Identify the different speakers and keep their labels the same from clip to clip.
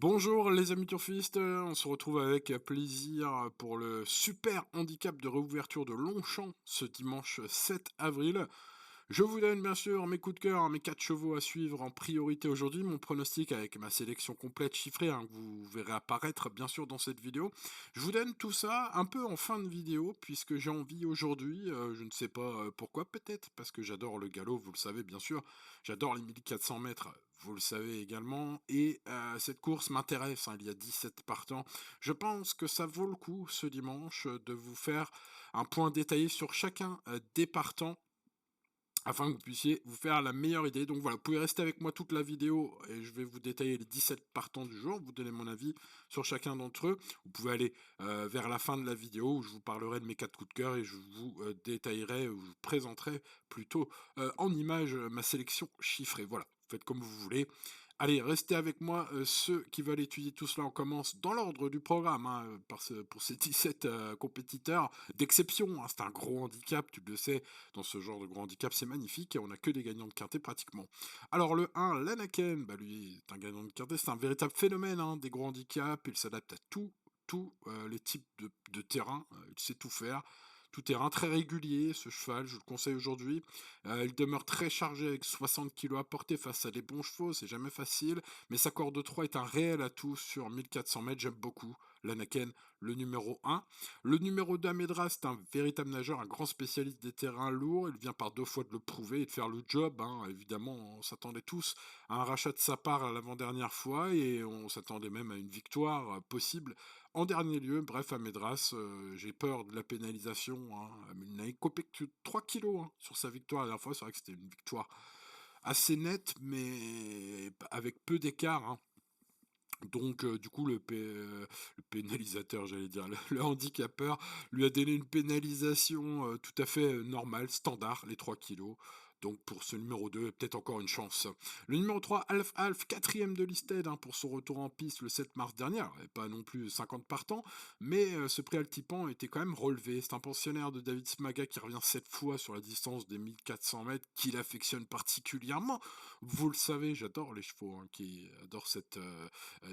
Speaker 1: Bonjour les amis turfistes, on se retrouve avec plaisir pour le super handicap de réouverture de Longchamp ce dimanche 7 avril. Je vous donne bien sûr mes coups de cœur, mes 4 chevaux à suivre en priorité aujourd'hui, mon pronostic avec ma sélection complète chiffrée que vous verrez apparaître bien sûr dans cette vidéo. Je vous donne tout ça un peu en fin de vidéo puisque j'ai envie aujourd'hui, je ne sais pas pourquoi, peut-être parce que j'adore le galop, vous le savez bien sûr, j'adore les 1400 mètres, vous le savez également, et cette course m'intéresse, il y a 17 partants. Je pense que ça vaut le coup ce dimanche de vous faire un point détaillé sur chacun des partants afin que vous puissiez vous faire la meilleure idée. Donc voilà, vous pouvez rester avec moi toute la vidéo et je vais vous détailler les 17 partants du jour, vous donner mon avis sur chacun d'entre eux. Vous pouvez aller vers la fin de la vidéo où je vous parlerai de mes 4 coups de cœur et je vous détaillerai, ou je vous présenterai plutôt en image ma sélection chiffrée. Voilà, faites comme vous voulez. Allez, restez avec moi, ceux qui veulent étudier tout cela, on commence dans l'ordre du programme, pour ces 17 compétiteurs d'exception, c'est un gros handicap, tu le sais, dans ce genre de gros handicap, c'est magnifique, et on n'a que des gagnants de quintet pratiquement. Alors le 1, Lanaken, lui est un gagnant de quintet, c'est un véritable phénomène des gros handicaps, il s'adapte à tous les types de terrain, il sait tout faire. Tout terrain très régulier, ce cheval, je le conseille aujourd'hui. Il demeure très chargé avec 60 kilos à porter face à des bons chevaux, c'est jamais facile, mais sa corde 3 est un réel atout sur 1400 mètres, j'aime beaucoup. Lanaken, le numéro 1. Le numéro 2, Amedra, c'est un véritable nageur, un grand spécialiste des terrains lourds. Il vient par 2 fois de le prouver et de faire le job. Évidemment, on s'attendait tous à un rachat de sa part à l'avant-dernière fois et on s'attendait même à une victoire possible en dernier lieu. Bref, Amedras, j'ai peur de la pénalisation. Il n'a écopé que 3 kilos sur sa victoire la dernière fois. C'est vrai que c'était une victoire assez nette, mais avec peu d'écart. Donc, du coup, le pénalisateur, j'allais dire, le handicapeur, lui a donné une pénalisation tout à fait normale, standard, les 3 kilos. Donc, pour ce numéro 2, peut-être encore une chance. Le numéro 3, Alf Alf, quatrième de Listed, pour son retour en piste le 7 mars dernier. Alors, il avait pas non plus 50 partants, mais ce prix Altipan était quand même relevé. C'est un pensionnaire de David Smaga qui revient 7 fois sur la distance des 1400 mètres, qu'il affectionne particulièrement. Vous le savez, j'adore les chevaux qui adorent cette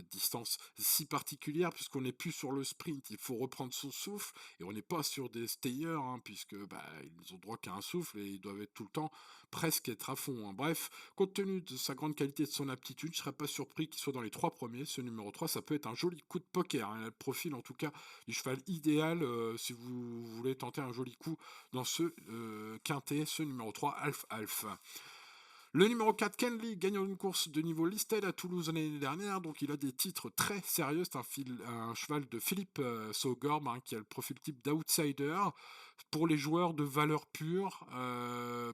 Speaker 1: distance si particulière puisqu'on n'est plus sur le sprint, il faut reprendre son souffle et on n'est pas sur des stayers puisque ils ont droit qu'à un souffle et ils doivent être tout le temps presque être à fond. Bref, compte tenu de sa grande qualité et de son aptitude, je ne serais pas surpris qu'il soit dans les 3 premiers. Ce numéro 3, ça peut être un joli coup de poker. Il a le profil en tout cas du cheval idéal si vous voulez tenter un joli coup dans ce quintet, ce numéro 3, Alf Alf. Le numéro 4, Kenley, gagnant d'une course de niveau listed à Toulouse l'année dernière, donc il a des titres très sérieux. C'est un cheval de Philippe Saugorbe qui a le profil type d'outsider. Pour les joueurs de valeur pure,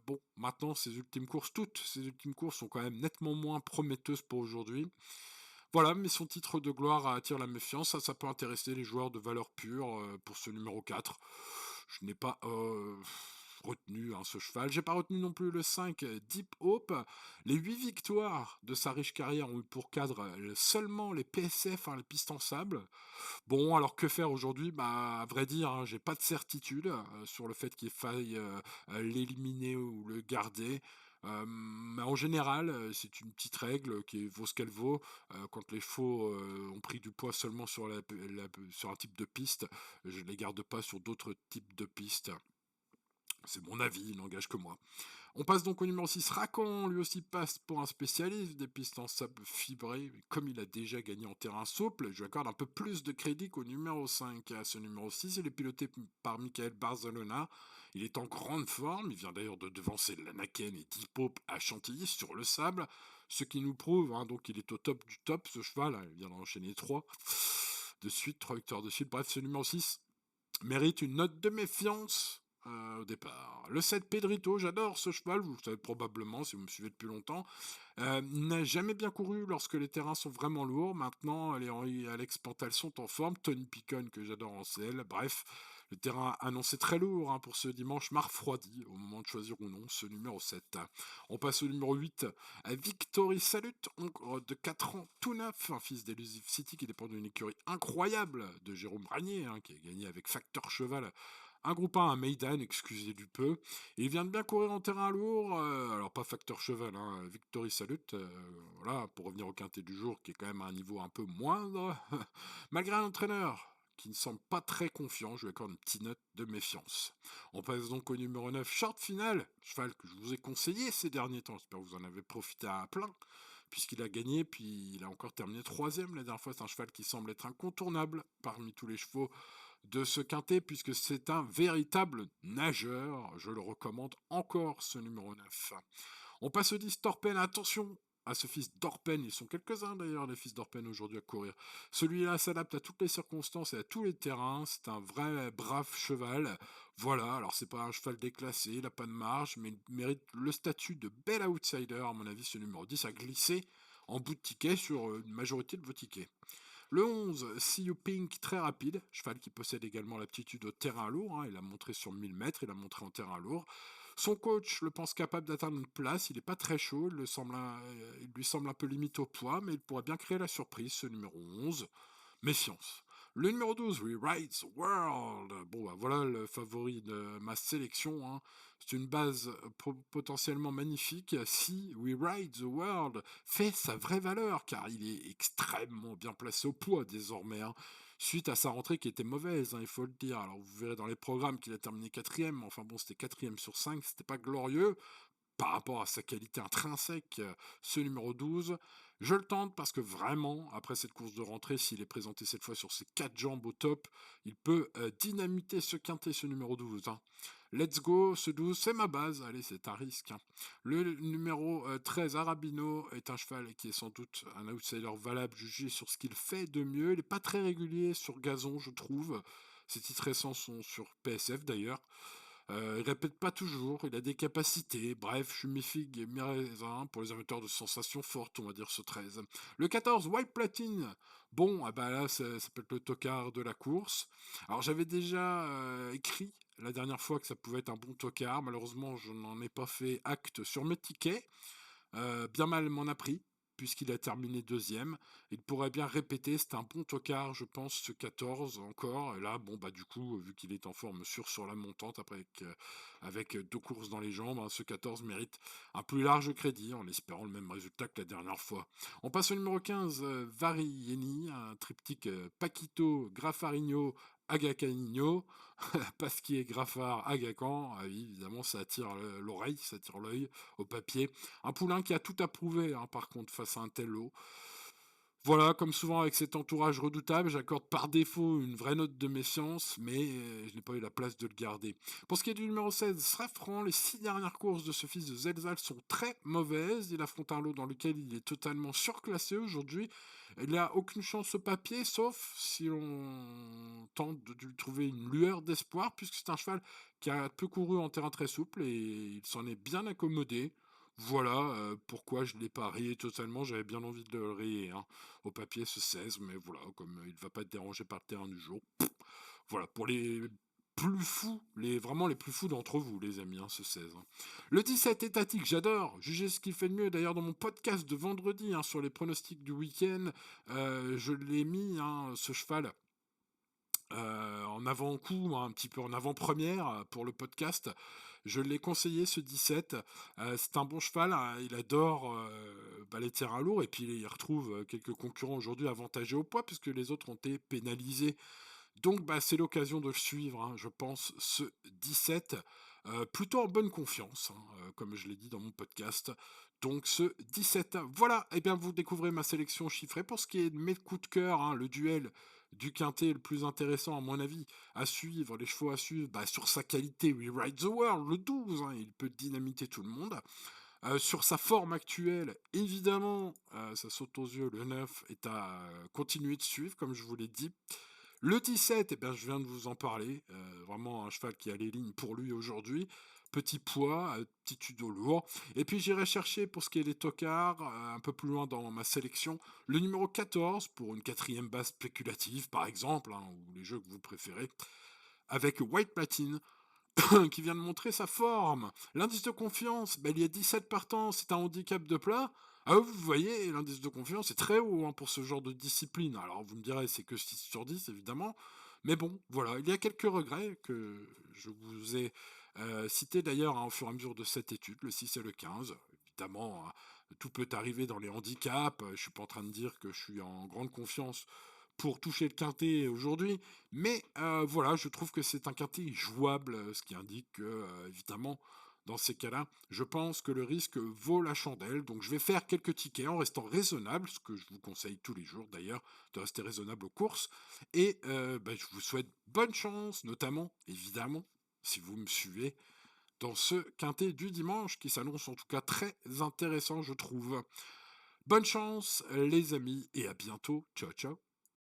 Speaker 1: bon, maintenant toutes ces ultimes courses sont quand même nettement moins prometteuses pour aujourd'hui. Voilà, mais son titre de gloire attire la méfiance, ça peut intéresser les joueurs de valeur pure pour ce numéro 4. Je n'ai pas retenu ce cheval. J'ai pas retenu non plus le 5, Deep Hope. Les 8 victoires de sa riche carrière ont eu pour cadre seulement les PSF, les pistes en sable. Bon, alors que faire aujourd'hui? À vrai dire, j'ai pas de certitude sur le fait qu'il faille l'éliminer ou le garder. Mais en général, c'est une petite règle qui vaut ce qu'elle vaut. Quand les chevaux ont pris du poids seulement sur un type de piste, je ne les garde pas sur d'autres types de pistes. C'est mon avis, il n'engage que moi. On passe donc au numéro 6, Racan, lui aussi passe pour un spécialiste des pistes en sable fibré. Comme il a déjà gagné en terrain souple, je lui accorde un peu plus de crédit qu'au numéro 5. À ce numéro 6, il est piloté par Michael Barzalona. Il est en grande forme, il vient d'ailleurs de devancer Lanaken et Deep Hope à Chantilly sur le sable, ce qui nous prouve donc qu'il est au top du top, ce cheval, il vient d'enchaîner 3 de suite, 3 victoires de suite. Bref, ce numéro 6 mérite une note de méfiance au départ. Le 7 Pedrito, j'adore ce cheval, vous le savez probablement si vous me suivez depuis longtemps. Il n'a jamais bien couru lorsque les terrains sont vraiment lourds. Maintenant, les Henri et Alex Pantal sont en forme. Tony Picon, que j'adore en CL. Bref, le terrain annoncé très lourd pour ce dimanche m'a refroidi au moment de choisir ou non ce numéro 7. On passe au numéro 8. Victory Salut, de 4 ans, tout neuf, un fils d'Elusive City qui dépend d'une écurie incroyable de Jérôme Ragnier, qui a gagné avec Facteur Cheval Un groupe 1, un Maiden, excusez du peu. Il vient de bien courir en terrain lourd, alors pas facteur cheval, hein, Victory Salute, voilà, pour revenir au quintet du jour, qui est quand même à un niveau un peu moindre. Malgré un entraîneur qui ne semble pas très confiant, je lui accorde une petite note de méfiance. On passe donc au numéro 9, Short Final, cheval que je vous ai conseillé ces derniers temps, j'espère que vous en avez profité à plein, puisqu'il a gagné, puis il a encore terminé troisième la dernière fois. C'est un cheval qui semble être incontournable parmi tous les chevaux de ce quintet, puisque c'est un véritable nageur. Je le recommande encore, ce numéro 9. On passe au 10, Torpen. Attention à ce fils d'Orpen. Ils sont quelques-uns d'ailleurs, les fils d'Orpen aujourd'hui à courir. Celui-là s'adapte à toutes les circonstances et à tous les terrains. C'est un vrai brave cheval. Voilà, alors c'est pas un cheval déclassé, il n'a pas de marge, mais il mérite le statut de bel outsider. À mon avis, ce numéro 10 a glissé en bout de ticket sur une majorité de vos tickets. Le 11, See You Pink, très rapide, cheval qui possède également l'aptitude au terrain lourd, hein, il a montré sur 1000 mètres, il a montré en terrain lourd. Son coach le pense capable d'atteindre une place, il n'est pas très chaud, il lui semble un peu limite au poids, mais il pourrait bien créer la surprise, ce numéro 11. Méfiance. Le numéro 12, We Ride the World. Bon, bah, voilà le favori de ma sélection, hein. C'est une base potentiellement magnifique si We Ride the World fait sa vraie valeur, car il est extrêmement bien placé au poids désormais, hein. Suite à sa rentrée qui était mauvaise, hein, il faut le dire. Alors vous verrez dans les programmes qu'il a terminé quatrième, enfin bon, c'était quatrième sur 5, c'était pas glorieux, par rapport à sa qualité intrinsèque, ce numéro 12. Je le tente parce que vraiment, après cette course de rentrée, s'il est présenté cette fois sur ses 4 jambes au top, il peut dynamiter ce quintet, ce numéro 12, hein. Let's go, ce 12, c'est ma base, allez, c'est un risque, hein. Le numéro 13, Arabino, est un cheval qui est sans doute un outsider valable jugé sur ce qu'il fait de mieux. Il n'est pas très régulier sur gazon, je trouve. Ses titres récents sont sur PSF d'ailleurs. Il répète pas toujours, il a des capacités. Bref, je suis mi-figue et mi-raisin pour les amateurs de sensations fortes, on va dire ce 13. Le 14, White Platine. Bon, ah bah là, ça peut être le tocard de la course. Alors j'avais déjà écrit la dernière fois que ça pouvait être un bon tocard. Malheureusement, je n'en ai pas fait acte sur mes tickets. Bien mal m'en a pris, puisqu'il a terminé deuxième. Il pourrait bien répéter, c'est un bon tocard, je pense, ce 14 encore. Et là, bon, bah du coup, vu qu'il est en forme sûre sur la montante, après avec 2 courses dans les jambes, hein, ce 14 mérite un plus large crédit, en espérant le même résultat que la dernière fois. On passe au numéro 15, Varieni, un triptyque Paquito, Graffarigno, Agacanino. Pasquier, Graffard, Agacan, ah oui, évidemment, ça attire l'oreille, ça attire l'œil au papier. Un poulain qui a tout approuvé, hein, par contre, face à un tel lot. Voilà, comme souvent avec cet entourage redoutable, j'accorde par défaut une vraie note de méfiance, mais je n'ai pas eu la place de le garder. Pour ce qui est du numéro 16, Safran, les 6 dernières courses de ce fils de Zelzal sont très mauvaises. Il affronte un lot dans lequel il est totalement surclassé aujourd'hui. Il n'a aucune chance au papier, sauf si l'on tente de lui trouver une lueur d'espoir, puisque c'est un cheval qui a peu couru en terrain très souple et il s'en est bien accommodé. Voilà pourquoi je l'ai pas rayé totalement, j'avais bien envie de le rayer, hein, au papier ce 16, mais voilà, comme il ne va pas être dérangé par le terrain du jour. Voilà, pour les plus fous, vraiment les plus fous d'entre vous, les amis, hein, ce 16, hein. Le 17, étatique, j'adore. Jugez ce qu'il fait de mieux. D'ailleurs, dans mon podcast de vendredi, hein, sur les pronostics du week-end, je l'ai mis, hein, ce cheval, en avant-coup, hein, un petit peu en avant-première pour le podcast. Je l'ai conseillé ce 17. C'est un bon cheval, hein, il adore les terrains lourds et puis il retrouve quelques concurrents aujourd'hui avantagés au poids puisque les autres ont été pénalisés. Donc bah, c'est l'occasion de le suivre, hein, je pense, ce 17. Plutôt en bonne confiance, hein, comme je l'ai dit dans mon podcast. Donc ce 17. Voilà, et bien vous découvrez ma sélection chiffrée pour ce qui est de mes coups de cœur, hein, le duel du quintet le plus intéressant à mon avis à suivre, les chevaux à suivre, bah, sur sa qualité, We Ride the World, le 12, hein, il peut dynamiter tout le monde. Sur sa forme actuelle, évidemment, ça saute aux yeux, le 9 est à continuer de suivre, comme je vous l'ai dit. Le 17, eh bien, je viens de vous en parler. Vraiment un cheval qui a les lignes pour lui aujourd'hui. Petit poids, aptitude au lourd. Et puis j'irai chercher pour ce qui est des tocards, un peu plus loin dans ma sélection, le numéro 14 pour une quatrième base spéculative, par exemple, hein, ou les jeux que vous préférez, avec White Platine, qui vient de montrer sa forme. L'indice de confiance, ben, il y a 17 partants, c'est un handicap de plat. Ah, vous voyez, l'indice de confiance est très haut, hein, pour ce genre de discipline. Alors vous me direz, c'est que 6 sur 10, évidemment. Mais bon, voilà, il y a quelques regrets que je vous ai cités d'ailleurs hein, au fur et à mesure de cette étude, le 6 et le 15. Évidemment, hein, tout peut arriver dans les handicaps. Je suis pas en train de dire que je suis en grande confiance pour toucher le quintet aujourd'hui, mais voilà, je trouve que c'est un quintet jouable, ce qui indique que, évidemment, dans ces cas-là, je pense que le risque vaut la chandelle. Donc je vais faire quelques tickets en restant raisonnable, ce que je vous conseille tous les jours d'ailleurs, de rester raisonnable aux courses. Et je vous souhaite bonne chance, notamment, évidemment, si vous me suivez, dans ce quintet du dimanche qui s'annonce en tout cas très intéressant, je trouve. Bonne chance, les amis, et à bientôt. Ciao, ciao.